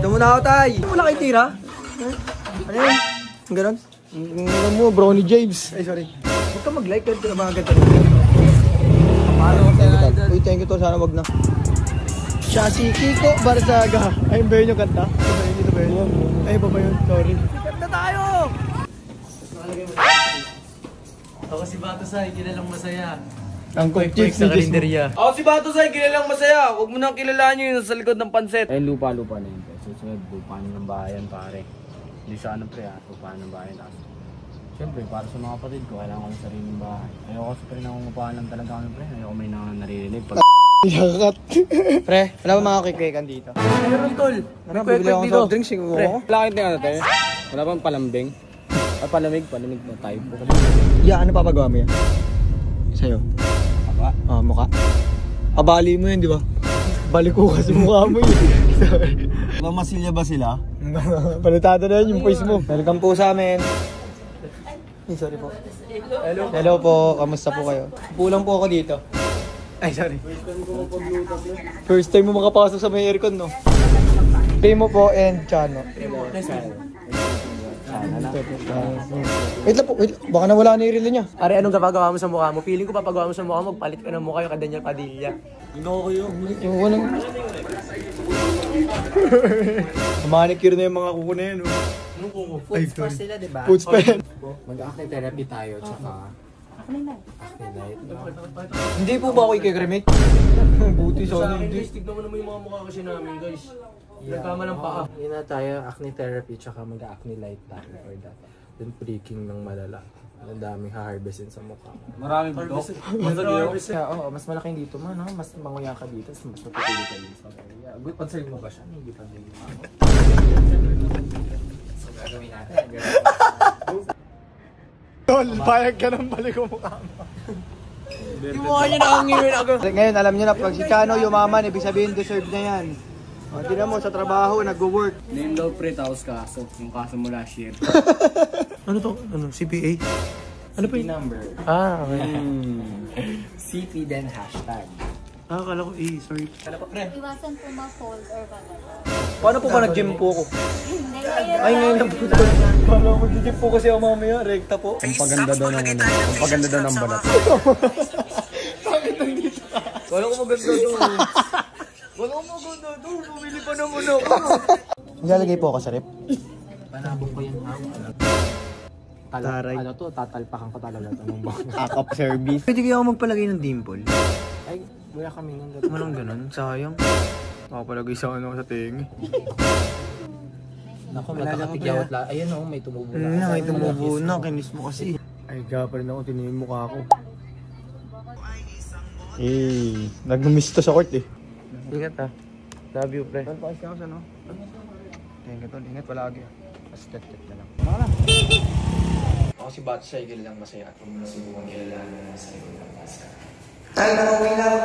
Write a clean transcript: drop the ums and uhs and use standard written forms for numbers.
Ito muna ako, tay. Wala kayo tira? Ano yun? Ganon? Ano mo, Brownie James. Ay, sorry. Huwag ka mag-like, kahit ka na ba agad. Uy, thank you to. Sana wag na. Siya si Kiko Barzaga. Ay, ba yun yung kanta? Ito ba yun? Ay, ba yun? Sorry. Kanta tayo! Ako si Batosay, kilalang masaya. Ang quick sa kalenderya. Ako si Batosay, kilalang masaya. Huwag mo nang kilalaan yun sa likod ng panset. Ayun, lupa-lupa na yun. Susunod, lupa ng bayan, pare. Hindi sa ano, pre, ha? Lupa ng bayan. Siyempre, para sa mga kapatid ko, kailangan ko ng sariling bahay. Ayoko kasi pre, nangungupahan lang talaga kami, pre. Ayoko may naririnig. Yakat. Pre, wala ba mga kikwekan dito? Meron, tol. Ano, bibili akong soft drinks, siguro Pre, ako. wala kayo ano, tayo? Wala bang palambing? Palamig na tayo po. Ya, ano papagawa mo yan? Sa'yo? Aba? Ah, mukha. Abali mo yun, di ba? Balik ko kasi mukha mo yun. Mamasilya ba sila? Palitado na yun yung voice mo. Welcome po sa amin. Ay, sorry po. Hello po, kamusta po kayo? Pulang po ako dito. Ay, sorry. First time mo makapasok sa may aircon, no? Primo po and Chano. Wait lang po, wait. Baka nawala na yung reel niya. Pare, anong gagawa mo sa mukha mo? Feeling ko papagawa mo sa mukha mo, magpalit ka ng mukha yung Daniel Padilla. Yung unang... Manicure na yung mga kuko na yun, no? Anong kuko? Food spa sila, diba? Food spa yan. Mag-acne therapy tayo, tsaka... acne light. Hindi po ba ako i-cremate? Buti sa Sa akin, akin, hindi. guys, tignan mo naman yung mga mukha kasi namin, guys. Nagkama ng paa. Yun na tayo, acne therapy, tsaka mag-acne light tayo for that. Then breaking ng malala. Ang daming ha-harvestin sa mukha. Maraming buto. Oo, mas malaki dito man, no? Mas manguya ka dito, mas mapipili ka dito. So, yeah. Good concern mo ba siya? Hindi pa din mo. So, gagawin natin. Tol, payag ka ng balik ko mukha mo. Yung mukha niya nakangingin ako. Ngayon, alam niyo na, pag si Chano yumaman, ibig sabihin deserve na yan. O, tignan mo, sa trabaho, nag-work. Name daw pre, tapos kaso. Yung kaso mo last year. Ano to? Ano? CPA? Ano pa CP yun? number. Ah, okay. CP then hashtag. Ah, akala ko sorry. Kala pa, pre. Iwasan po ma-fold or whatever. Paano po ba nag-gym po ako? Hindi, ngayon Ay, ngayon na po ito. Paano mag-gym po kasi ako mamaya, rekta po. Ang paganda daw ng ano. Ang paganda daw ng balat. Bakit nandito ka? Wala ko maganda doon. Wala ko maganda doon. Bumili pa naman ako. Nilalagay po ako sa rep. Panabog pa yung Taray. Ano to, tatalpakan ko talaga ito ng bang. Pack-up service. Pwede kaya ako magpalagay ng dimple? Ay, wala kami nang Walang ganun, sayang. Makapalagay sa ano sa tingi. Naku, magkakatigyawat lang. Ayan o, may tumubo na. May tumubo na, kinis mo kasi. Ay, gapa rin ako, tinin yung mukha ko. Eh, nag-miss to sa court eh. Ingat ha. Love you, pre. Saan pa kasi ako sa no? Thank you tol, ingat palagi. Astet-tet na lang. Ako si Batsay, kilalang masaya at kung subukan kilala ng masaya. Ay, nakawin na ako